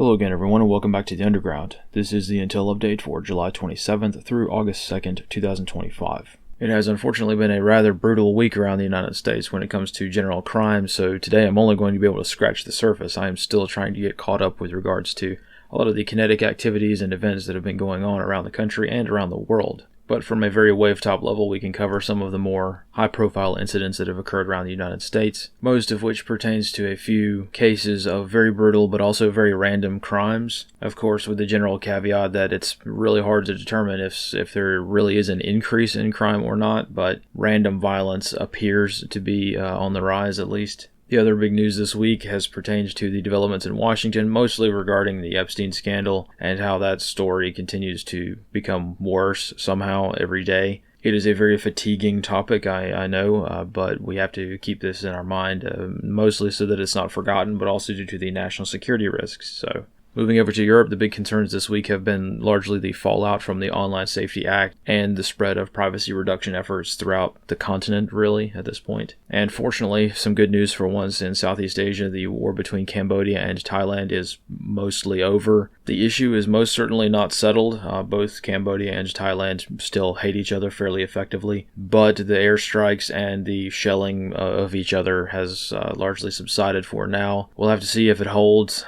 Hello again everyone and welcome back to the Underground. This is the Intel update for July 27th through August 2nd, 2025. It has unfortunately been a rather brutal week around the United States when it comes to general crime, so today I'm only going to be able to scratch the surface. I am still trying to get caught up with regards to a lot of the kinetic activities and events that have been going on around the country and around the world. But from a very wavetop level, we can cover some of the more high-profile incidents that have occurred around the United States, most of which pertains to a few cases of very brutal but also very random crimes. Of course, with the general caveat that it's really hard to determine if there really is an increase in crime or not, but random violence appears to be on the rise at least. The other big news this week has pertained to the developments in Washington, mostly regarding the Epstein scandal and how that story continues to become worse somehow every day. It is a very fatiguing topic, I know, but we have to keep this in our mind, mostly so that it's not forgotten, but also due to the national security risks. So, moving over to Europe, the big concerns this week have been largely the fallout from the Online Safety Act and the spread of privacy reduction efforts throughout the continent, really, at this point. And fortunately, some good news for once in Southeast Asia. The war between Cambodia and Thailand is mostly over. The issue is most certainly not settled. Both Cambodia and Thailand still hate each other fairly effectively, but the airstrikes and the shelling of each other has largely subsided for now. We'll have to see if it holds.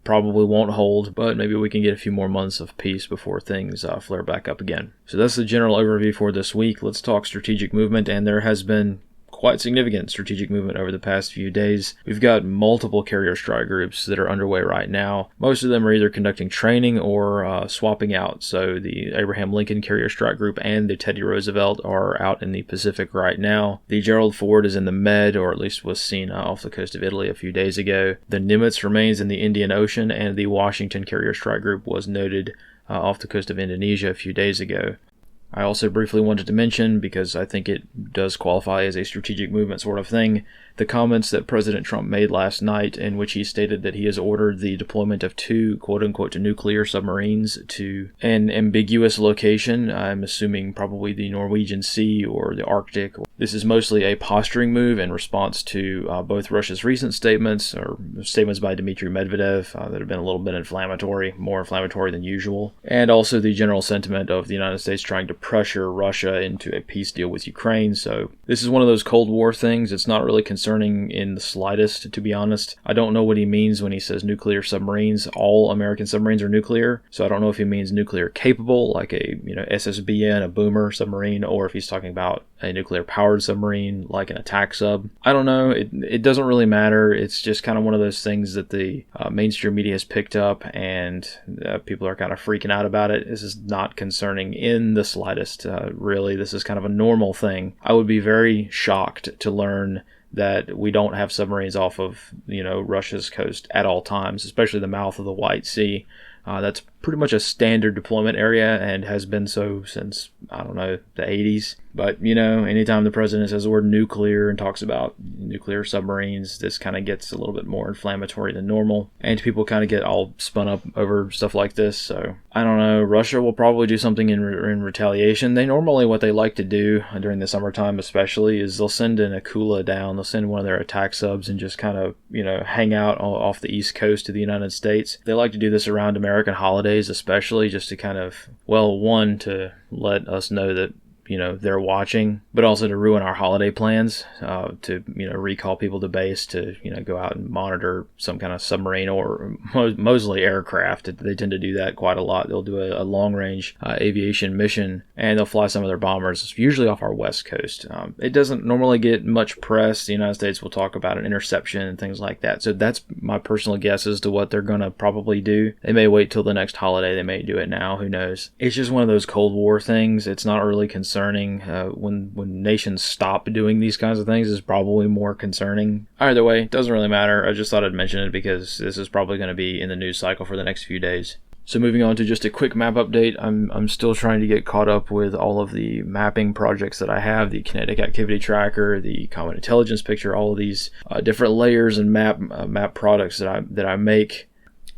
Probably won't hold, but maybe we can get a few more months of peace before things flare back up again. So that's the general overview for this week. Let's talk strategic movement, and there has been quite significant strategic movement over the past few days. We've got multiple carrier strike groups that are underway right now. Most of them are either conducting training or swapping out. So the Abraham Lincoln carrier strike group and the Teddy Roosevelt are out in the Pacific right now. The Gerald Ford is in the Med, or at least was seen off the coast of Italy a few days ago. The Nimitz remains in the Indian Ocean, and the Washington carrier strike group was noted off the coast of Indonesia a few days ago. I also briefly wanted to mention, because I think it does qualify as a strategic movement sort of thing, the comments that President Trump made last night in which he stated that he has ordered the deployment of 2 quote-unquote nuclear submarines to an ambiguous location. I'm assuming probably the Norwegian Sea or the Arctic. This is mostly a posturing move in response to both Russia's recent statements, or statements by Dmitry Medvedev that have been a little bit inflammatory, more inflammatory than usual, and also the general sentiment of the United States trying to pressure Russia into a peace deal with Ukraine. So this is one of those Cold War things. It's not really concerning in the slightest, to be honest. I don't know what he means when he says nuclear submarines. All American submarines are nuclear, so I don't know if he means nuclear capable, like a SSBN, a boomer submarine, or if he's talking about a nuclear powered submarine like an attack sub. I don't know. It doesn't really matter. It's just kind of one of those things that the mainstream media has picked up, and people are kind of freaking out about it. This is not concerning in the slightest. Really, this is kind of a normal thing. I would be very shocked to learn that we don't have submarines off of Russia's coast at all times, especially the mouth of the White Sea. That's pretty much a standard deployment area and has been so since, I don't know, the 80s. But, anytime the president says the word nuclear and talks about nuclear submarines, this kind of gets a little bit more inflammatory than normal. And people kind of get all spun up over stuff like this. So, I don't know. Russia will probably do something in retaliation. What they like to do during the summertime especially is they'll send an Akula down. They'll send one of their attack subs and just kind of, hang out off the east coast of the United States. They like to do this around American holidays especially, just to kind of, one, to let us know that they're watching, but also to ruin our holiday plans, to, recall people to base to, go out and monitor some kind of submarine or mostly aircraft. They tend to do that quite a lot. They'll do a long-range aviation mission, and they'll fly some of their bombers, usually off our west coast. It doesn't normally get much press. The United States will talk about an interception and things like that. So that's my personal guess as to what they're going to probably do. They may wait till the next holiday. They may do it now. Who knows? It's just one of those Cold War things. It's not really concerning. When nations stop doing these kinds of things is probably more concerning. Either way, it doesn't really matter. I just thought I'd mention it because this is probably going to be in the news cycle for the next few days. So moving on to just a quick map update, I'm still trying to get caught up with all of the mapping projects that I have, the kinetic activity tracker, the common intelligence picture, all of these different layers and map products that I make.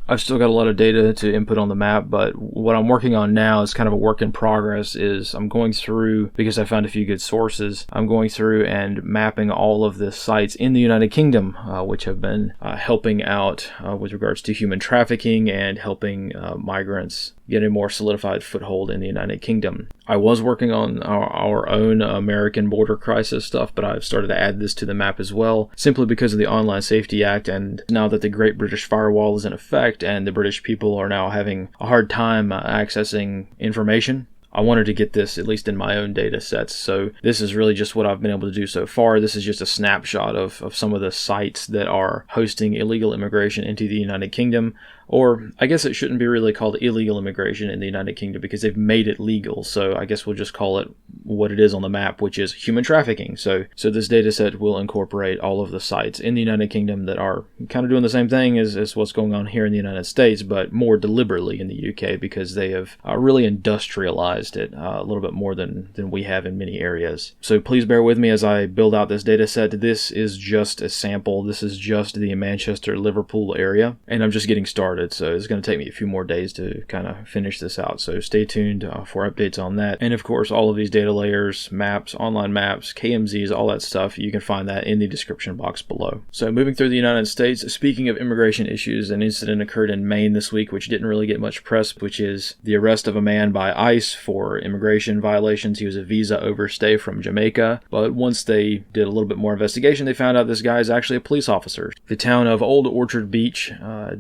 I've still got a lot of data to input on the map, but what I'm working on now is kind of a work in progress. Is I'm going through, because I found a few good sources, I'm going through and mapping all of the sites in the United Kingdom, which have been helping out with regards to human trafficking and helping migrants get a more solidified foothold in the United Kingdom. I was working on our own American border crisis stuff, but I've started to add this to the map as well, simply because of the Online Safety Act, and now that the Great British Firewall is in effect and the British people are now having a hard time accessing information, I wanted to get this at least in my own data sets. So this is really just what I've been able to do so far. This is just a snapshot of some of the sites that are hosting illegal immigration into the United Kingdom. Or I guess it shouldn't be really called illegal immigration in the United Kingdom because they've made it legal. So I guess we'll just call it what it is on the map, which is human trafficking. So this data set will incorporate all of the sites in the United Kingdom that are kind of doing the same thing as what's going on here in the United States, but more deliberately in the UK because they have really industrialized it a little bit more than we have in many areas. So please bear with me as I build out this data set. This is just a sample. This is just the Manchester-Liverpool area, and I'm just getting started. So it's going to take me a few more days to kind of finish this out. So stay tuned for updates on that. And of course, all of these data layers, maps, online maps, KMZs, all that stuff, you can find that in the description box below. So moving through the United States, speaking of immigration issues, an incident occurred in Maine this week, which didn't really get much press, which is the arrest of a man by ICE for immigration violations. He was a visa overstay from Jamaica, but once they did a little bit more investigation, they found out this guy is actually a police officer. The town of Old Orchard Beach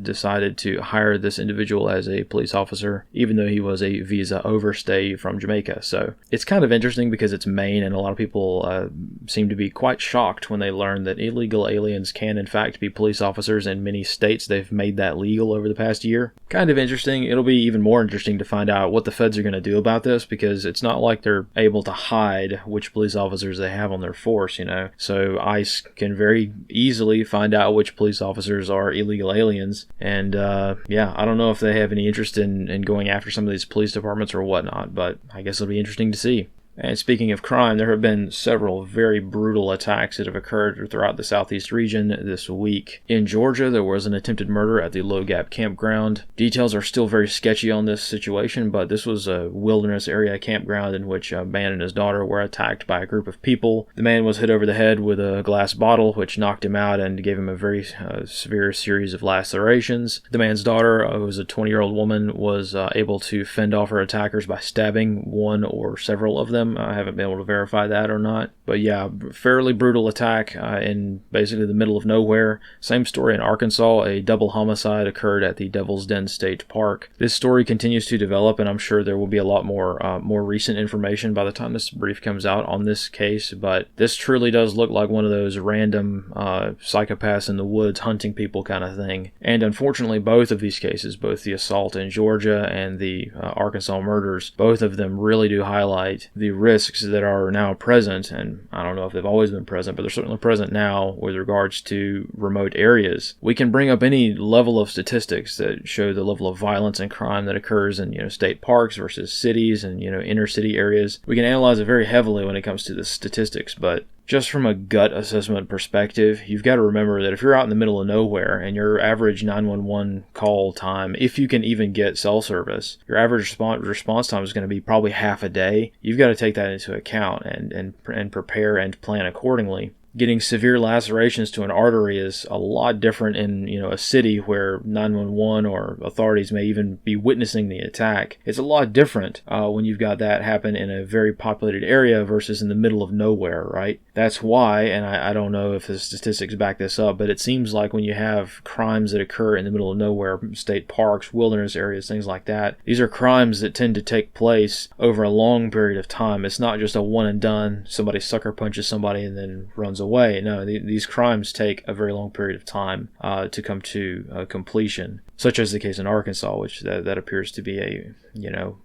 decided to hire this individual as a police officer, even though he was a visa overstay from Jamaica. So it's kind of interesting because it's Maine, and a lot of people seem to be quite shocked when they learn that illegal aliens can in fact be police officers. In many states, they've made that legal over the past year. Kind of interesting. It'll be even more interesting to find out what the feds are going to do about this, because it's not like they're able to hide which police officers they have on their force, So ICE can very easily find out which police officers are illegal aliens, and I don't know if they have any interest in going after some of these police departments or whatnot, but I guess it'll be interesting to see. And speaking of crime, there have been several very brutal attacks that have occurred throughout the southeast region this week. In Georgia, there was an attempted murder at the Low Gap campground. Details are still very sketchy on this situation, but this was a wilderness area campground in which a man and his daughter were attacked by a group of people. The man was hit over the head with a glass bottle, which knocked him out and gave him a very severe series of lacerations. The man's daughter, who was a 20-year-old woman, was able to fend off her attackers by stabbing one or several of them. I haven't been able to verify that or not. But yeah, fairly brutal attack in basically the middle of nowhere. Same story in Arkansas. A double homicide occurred at the Devil's Den State Park. This story continues to develop, and I'm sure there will be a lot more recent information by the time this brief comes out on this case. But this truly does look like one of those random psychopaths in the woods hunting people kind of thing. And unfortunately, both of these cases, both the assault in Georgia and the Arkansas murders, both of them really do highlight the risks that are now present, and I don't know if they've always been present, but they're certainly present now with regards to remote areas. We can bring up any level of statistics that show the level of violence and crime that occurs in state parks versus cities and inner city areas. We can analyze it very heavily when it comes to the statistics, but just from a gut assessment perspective, you've got to remember that if you're out in the middle of nowhere and your average 911 call time, if you can even get cell service, your average response time is going to be probably half a day. You've got to take that into account and prepare and plan accordingly. Getting severe lacerations to an artery is a lot different in a city where 911 or authorities may even be witnessing the attack. It's a lot different when you've got that happen in a very populated area versus in the middle of nowhere, right? That's why, and I don't know if the statistics back this up, but it seems like when you have crimes that occur in the middle of nowhere, state parks, wilderness areas, things like that, these are crimes that tend to take place over a long period of time. It's not just a one and done, somebody sucker punches somebody and then runs away. No, these crimes take a very long period of time to come to completion, such as the case in Arkansas, which that appears to be a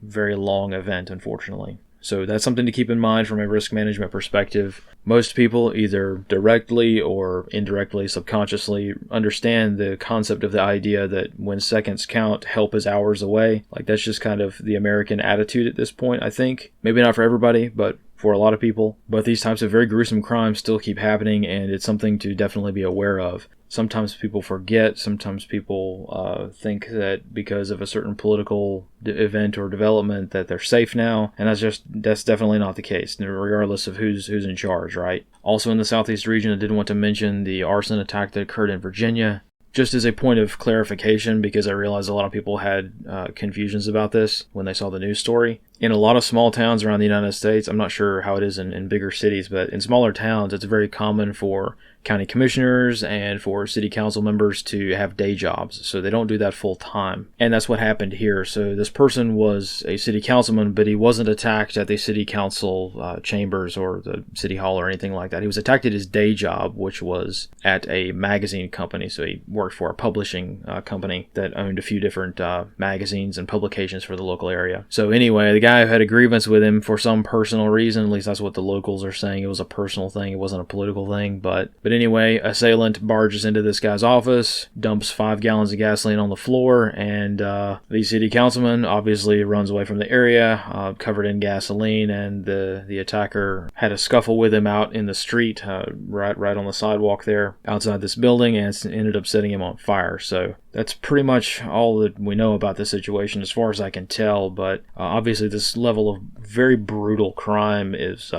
very long event, unfortunately. So that's something to keep in mind from a risk management perspective. Most people, either directly or indirectly, subconsciously, understand the concept of the idea that when seconds count, help is hours away. Like, that's just kind of the American attitude at this point, I think. Maybe not for everybody, but for a lot of people. But these types of very gruesome crimes still keep happening, and it's something to definitely be aware of. Sometimes people forget. Sometimes people think that because of a certain political event or development that they're safe now, and that's definitely not the case, regardless of who's in charge, right? Also in the Southeast region, I did want to mention the arson attack that occurred in Virginia. Just as a point of clarification, because I realized a lot of people had confusions about this when they saw the news story. In a lot of small towns around the United States, I'm not sure how it is in bigger cities, but in smaller towns, it's very common for county commissioners and for city council members to have day jobs, so they don't do that full time. And that's what happened here. So this person was a city councilman, but he wasn't attacked at the city council chambers or the city hall or anything like that. He was attacked at his day job, which was at a magazine company. So he worked for a publishing company that owned a few different magazines and publications for the local area. So anyway, the guy had a grievance with him for some personal reason. At least that's what the locals are saying. It was a personal thing. It wasn't a political thing. But anyway, assailant barges into this guy's office, dumps 5 gallons of gasoline on the floor, and the city councilman obviously runs away from the area, covered in gasoline, and the attacker had a scuffle with him out in the street, right on the sidewalk there outside this building, and ended up setting him on fire. So that's pretty much all that we know about the situation as far as I can tell, but obviously this level of very brutal crime is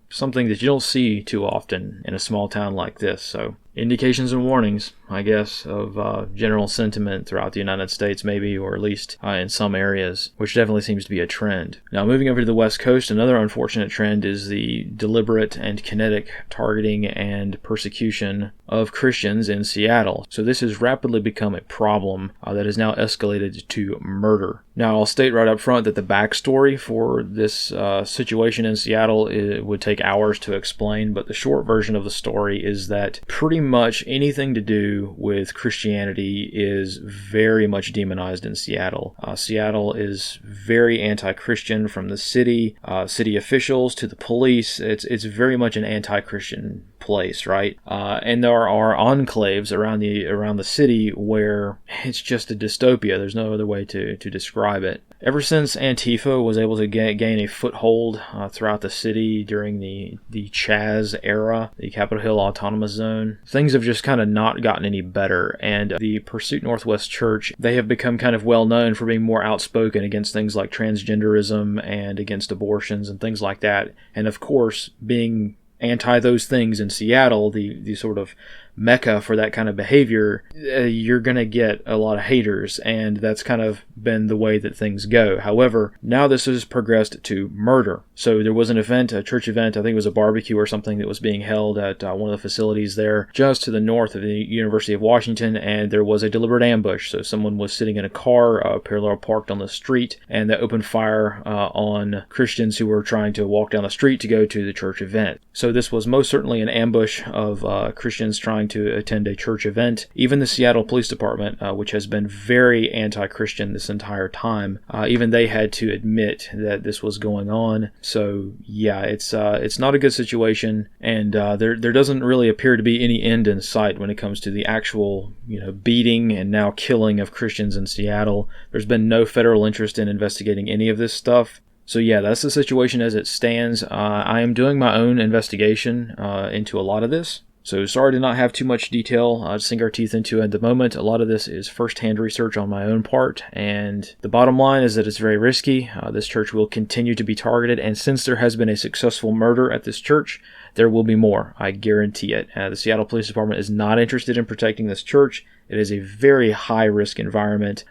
something that you don't see too often in a small town like this. So indications and warnings, I guess, of general sentiment throughout the United States, maybe, or at least in some areas, which definitely seems to be a trend. Now, moving over to the West Coast, another unfortunate trend is the deliberate and kinetic targeting and persecution of Christians in Seattle. So this has rapidly become a problem that has now escalated to murder. Now, I'll state right up front that the backstory for this situation in Seattle, it would take hours to explain, but the short version of the story is that pretty much anything to do with Christianity is very much demonized in Seattle. Seattle is very anti-Christian, from the city officials to the police. It's very much an anti-Christian place, right? And there are enclaves around the city where it's just a dystopia. There's no other way to describe it. Ever since Antifa was able to gain a foothold throughout the city during the Chaz era, the Capitol Hill Autonomous Zone, things have just kind of not gotten any better. And the Pursuit Northwest Church, they have become kind of well known for being more outspoken against things like transgenderism and against abortions and things like that. And of course, being anti those things in Seattle, the sort of mecca for that kind of behavior, you're going to get a lot of haters, and that's kind of been the way that things go. However, now this has progressed to murder. So there was an event, a church event, I think it was a barbecue or something, that was being held at one of the facilities there just to the north of the University of Washington, and there was a deliberate ambush. So someone was sitting in a car parallel parked on the street, and they opened fire on Christians who were trying to walk down the street to go to the church event. So this was most certainly an ambush of Christians trying to attend a church event. Even the Seattle Police Department, which has been very anti-Christian this entire time, even they had to admit that this was going on. So yeah, it's not a good situation, and there doesn't really appear to be any end in sight when it comes to the actual beating and now killing of Christians in Seattle. There's been no federal interest in investigating any of this stuff. So yeah, that's the situation as it stands. I am doing my own investigation into a lot of this. So sorry to not have too much detail to sink our teeth into at the moment. A lot of this is first-hand research on my own part, and the bottom line is that it's very risky. This church will continue to be targeted, and since there has been a successful murder at this church, there will be more. I guarantee it. The Seattle Police Department is not interested in protecting this church. It is a very high-risk environment.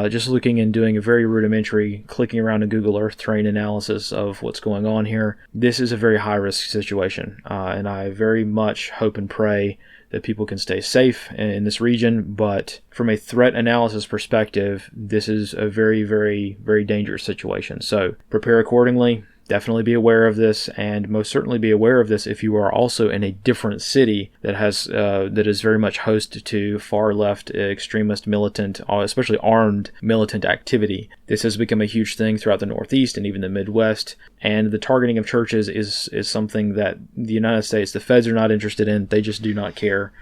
Just looking and doing a very rudimentary, clicking around in Google Earth terrain analysis of what's going on here, this is a very high-risk situation. And I very much hope and pray that people can stay safe in this region. But from a threat analysis perspective, this is a very, very, very dangerous situation. So prepare accordingly. Definitely be aware of this, and most certainly be aware of this if you are also in a different city that has that is very much host to far left extremist militant, especially armed militant activity. This has become a huge thing throughout the Northeast and even the Midwest, and the targeting of churches is something that the United States, the feds, are not interested in. They just do not care.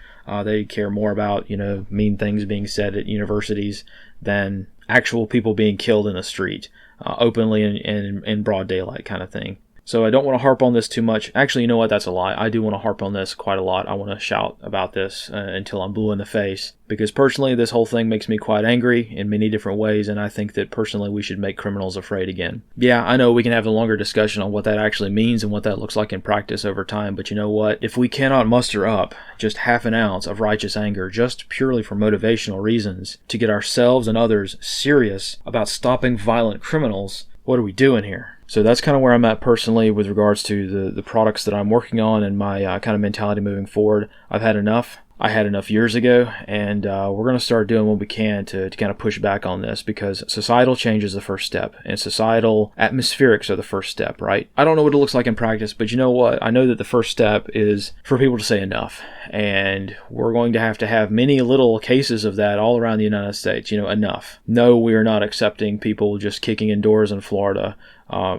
They care more about mean things being said at universities than actual people being killed in the street. Openly in broad daylight kind of thing. So I don't want to harp on this too much. Actually, you know what? That's a lie. I do want to harp on this quite a lot. I want to shout about this until I'm blue in the face. Because personally, this whole thing makes me quite angry in many different ways, and I think that personally we should make criminals afraid again. Yeah, I know we can have a longer discussion on what that actually means and what that looks like in practice over time, but you know what? If we cannot muster up just half an ounce of righteous anger just purely for motivational reasons to get ourselves and others serious about stopping violent criminals, what are we doing here? So that's kind of where I'm at personally with regards to the products that I'm working on and my kind of mentality moving forward. I've had enough. I had enough years ago, and we're going to start doing what we can to kind of push back on this, because societal change is the first step, and societal atmospherics are the first step, right? I don't know what it looks like in practice, but you know what? I know that the first step is for people to say enough, and we're going to have many little cases of that all around the United States. Enough. No, we are not accepting people just kicking in doors in Florida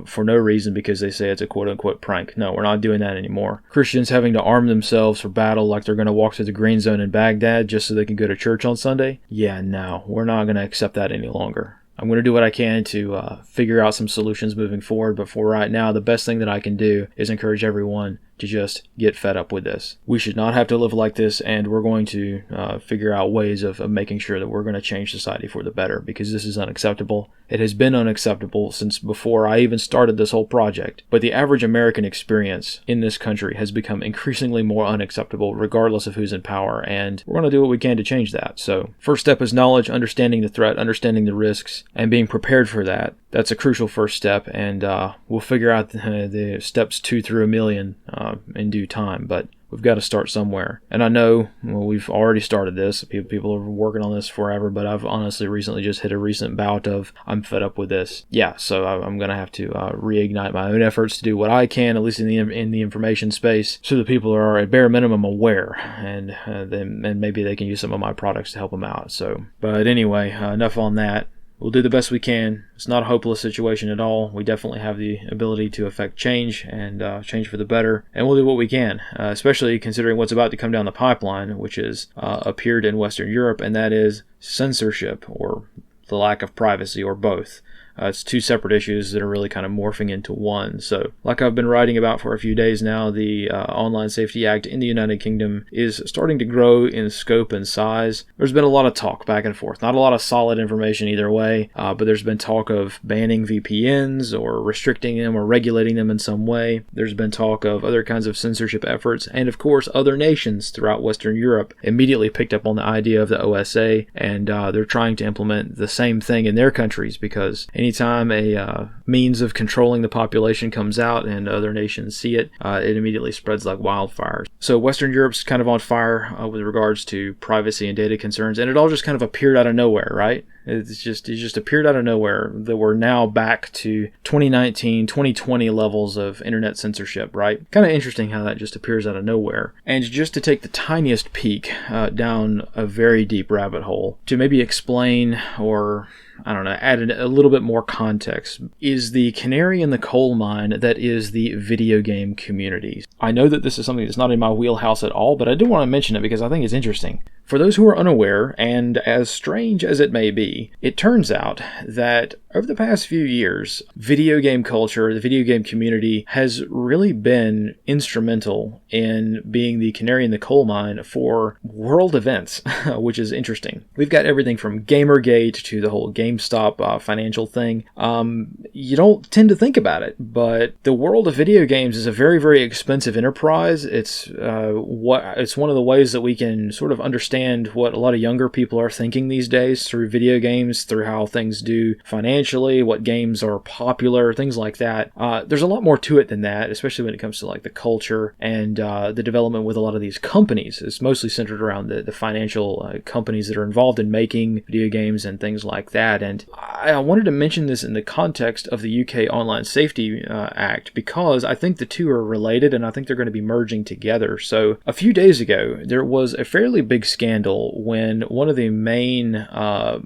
for no reason because they say it's a quote-unquote prank. No, we're not doing that anymore. Christians having to arm themselves for battle like they're going to walk through the green zone in Baghdad just so they can go to church on Sunday? Yeah, no, we're not going to accept that any longer. I'm going to do what I can to figure out some solutions moving forward, but for right now, the best thing that I can do is encourage everyone to just get fed up with this. We should not have to live like this, and we're going to figure out ways of making sure that we're going to change society for the better, because this is unacceptable. It has been unacceptable since before I even started this whole project, but the average American experience in this country has become increasingly more unacceptable regardless of who's in power, and we're going to do what we can to change that. So first step is knowledge, understanding the threat, understanding the risks, and being prepared for that. That's a crucial first step, and we'll figure out the steps 2 through a million in due time, but we've got to start somewhere. And I know we've already started this. People are working on this forever, but I've honestly recently just hit a recent bout of I'm fed up with this. Yeah, so I'm going to have to reignite my own efforts to do what I can, at least in the information space, so that people are at bare minimum aware, and then maybe they can use some of my products to help them out. So, but anyway, enough on that. We'll do the best we can. It's not a hopeless situation at all. We definitely have the ability to affect change and change for the better. And we'll do what we can, especially considering what's about to come down the pipeline, which has appeared in Western Europe, and that is censorship or the lack of privacy, or both. It's two separate issues that are really kind of morphing into one. So, like I've been writing about for a few days now, the Online Safety Act in the United Kingdom is starting to grow in scope and size. There's been a lot of talk back and forth. Not a lot of solid information either way, but there's been talk of banning VPNs or restricting them or regulating them in some way. There's been talk of other kinds of censorship efforts, and of course other nations throughout Western Europe immediately picked up on the idea of the OSA, and they're trying to implement the same thing in their countries, because anytime a means of controlling the population comes out and other nations see it, it immediately spreads like wildfire. So Western Europe's kind of on fire with regards to privacy and data concerns, and it all just kind of appeared out of nowhere, right? It just appeared out of nowhere that we're now back to 2019, 2020 levels of internet censorship, right? Kind of interesting how that just appears out of nowhere. And just to take the tiniest peek down a very deep rabbit hole to maybe explain, or I don't know, add a little bit more context, is the canary in the coal mine that is the video game community. I know that this is something that's not in my wheelhouse at all, but I do want to mention it because I think it's interesting. For those who are unaware, and as strange as it may be, it turns out that over the past few years, video game culture, the video game community, has really been instrumental in being the canary in the coal mine for world events, which is interesting. We've got everything from Gamergate to the whole GameStop financial thing. You don't tend to think about it, but the world of video games is a very, very expensive enterprise. It's one of the ways that we can sort of understand what a lot of younger people are thinking these days through video games, through how things do financially, what games are popular, things like that. There's a lot more to it than that, especially when it comes to like the culture and the development with a lot of these companies. It's mostly centered around the financial companies that are involved in making video games and things like that. And I wanted to mention this in the context of the UK Online Safety Act, because I think the two are related and I think they're going to be merging together. So a few days ago, there was a fairly big scandal when one of the main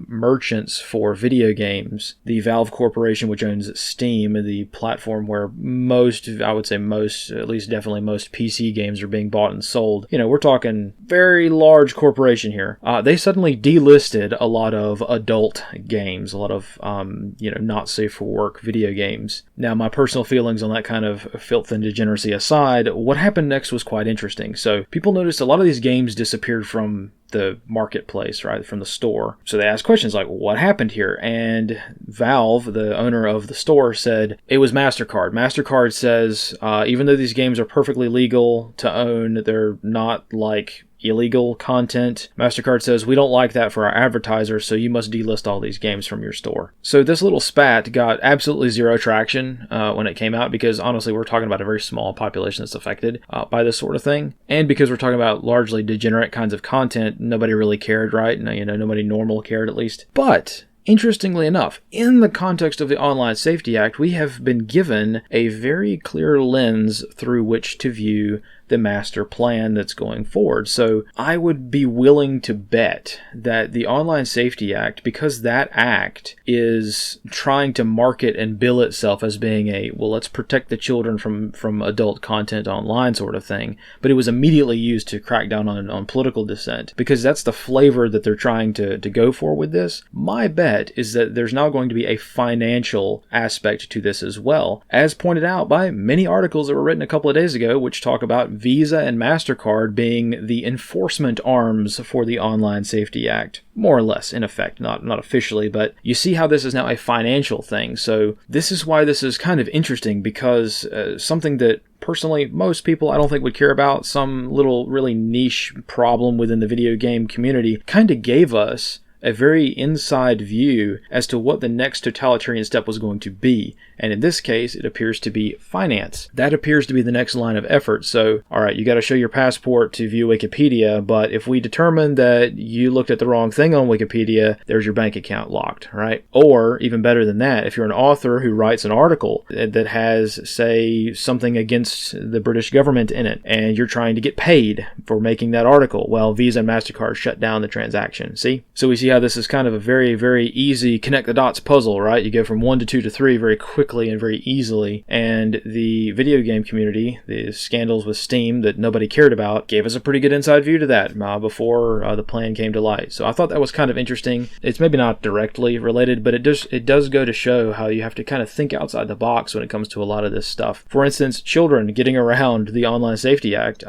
merchants for video games, the Valve Corporation, which owns Steam, the platform where most, at least definitely most PC games are being bought and sold. We're talking very large corporation here. They suddenly delisted a lot of adult games, a lot of of, not safe for work video games. Now, my personal feelings on that kind of filth and degeneracy aside, what happened next was quite interesting. So people noticed a lot of these games disappeared from the marketplace, right, from the store. So they asked questions like, what happened here? And Valve, the owner of the store, said it was MasterCard. MasterCard says, even though these games are perfectly legal to own, they're not like illegal content. MasterCard says, we don't like that for our advertisers, so you must delist all these games from your store. So this little spat got absolutely zero traction when it came out, because honestly, we're talking about a very small population that's affected by this sort of thing. And because we're talking about largely degenerate kinds of content, nobody really cared, right? Nobody normal cared, at least. But interestingly enough, in the context of the Online Safety Act, we have been given a very clear lens through which to view the master plan that's going forward. So I would be willing to bet that the Online Safety Act, because that act is trying to market and bill itself as being let's protect the children from adult content online sort of thing, but it was immediately used to crack down on political dissent, because that's the flavor that they're trying to go for with this. My bet is that there's now going to be a financial aspect to this as well, as pointed out by many articles that were written a couple of days ago, which talk about Visa and MasterCard being the enforcement arms for the Online Safety Act. More or less, in effect, not officially, but you see how this is now a financial thing. So this is why this is kind of interesting, because something that personally most people I don't think would care about, some little really niche problem within the video game community, kind of gave us a very inside view as to what the next totalitarian step was going to be. And in this case, it appears to be finance. That appears to be the next line of effort. So, all right, you got to show your passport to view Wikipedia, but if we determine that you looked at the wrong thing on Wikipedia, there's your bank account locked, right? Or, even better than that, if you're an author who writes an article that has, say, something against the British government in it, and you're trying to get paid for making that article, well, Visa and MasterCard shut down the transaction. See? So we see how this is kind of a very, very easy connect the dots puzzle, right? You go from 1 to 2 to 3 very quickly and very easily, and the video game community, the scandals with Steam that nobody cared about, gave us a pretty good inside view to that before the plan came to light. So I thought that was kind of interesting. It's maybe not directly related, but it does go to show how you have to kind of think outside the box when it comes to a lot of this stuff. For instance, children getting around the Online Safety Act,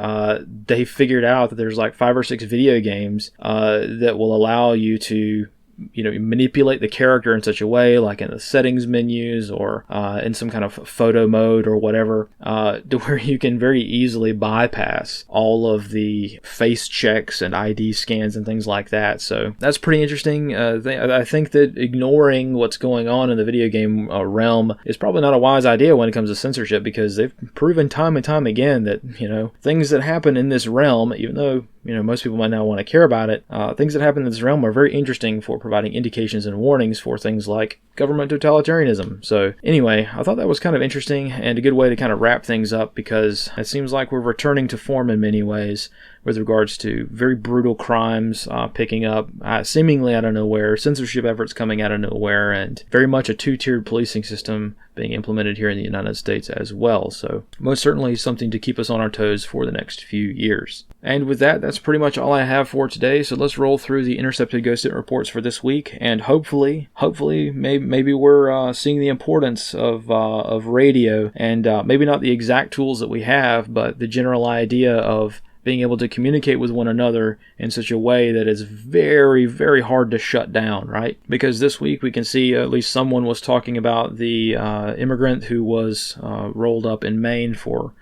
they figured out that there's like 5 or 6 video games that will allow you to manipulate the character in such a way, like in the settings menus or in some kind of photo mode or whatever, to where you can very easily bypass all of the face checks and ID scans and things like that. So that's pretty interesting. I think that ignoring what's going on in the video game realm is probably not a wise idea when it comes to censorship, because they've proven time and time again that, things that happen in this realm, even though most people might not want to care about it, things that happen in this realm are very interesting for providing indications and warnings for things like government totalitarianism. So anyway, I thought that was kind of interesting and a good way to kind of wrap things up, because it seems like we're returning to form in many ways with regards to very brutal crimes picking up seemingly out of nowhere, censorship efforts coming out of nowhere, and very much a 2-tiered policing system being implemented here in the United States as well. So most certainly something to keep us on our toes for the next few years. And with that, that's pretty much all I have for today. So let's roll through the intercepted GhostNet reports for this week, and hopefully, maybe we're seeing the importance of radio, and maybe not the exact tools that we have, but the general idea of being able to communicate with one another in such a way that is very, very hard to shut down, right? Because this week we can see at least someone was talking about the immigrant who was rolled up in Maine for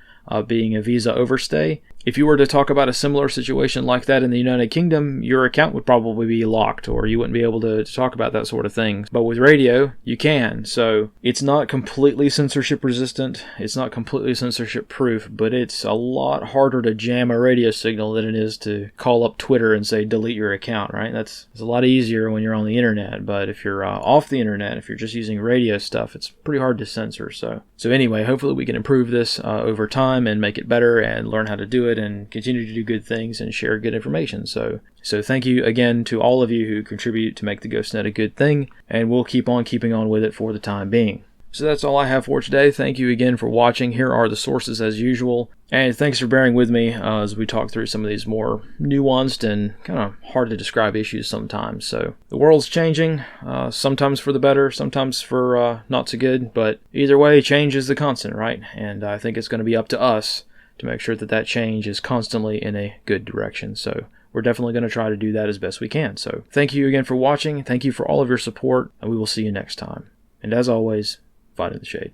being a visa overstay. If you were to talk about a similar situation like that in the United Kingdom, your account would probably be locked, or you wouldn't be able to talk about that sort of thing. But with radio, you can. So it's not completely censorship resistant. It's not completely censorship proof, but it's a lot harder to jam a radio signal than it is to call up Twitter and say, delete your account, right? It's a lot easier when you're on the internet. But if you're off the internet, if you're just using radio stuff, it's pretty hard to censor. So anyway, hopefully we can improve this over time and make it better and learn how to do it and continue to do good things and share good information. So thank you again to all of you who contribute to make the GhostNet a good thing, and we'll keep on keeping on with it for the time being. So that's all I have for today. Thank you again for watching. Here are the sources as usual. And thanks for bearing with me as we talk through some of these more nuanced and kind of hard to describe issues sometimes. So the world's changing, sometimes for the better, sometimes for not so good. But either way, change is the constant, right? And I think it's going to be up to us to make sure that that change is constantly in a good direction. So we're definitely going to try to do that as best we can. So thank you again for watching. Thank you for all of your support, and we will see you next time. And as always, fight in the shade.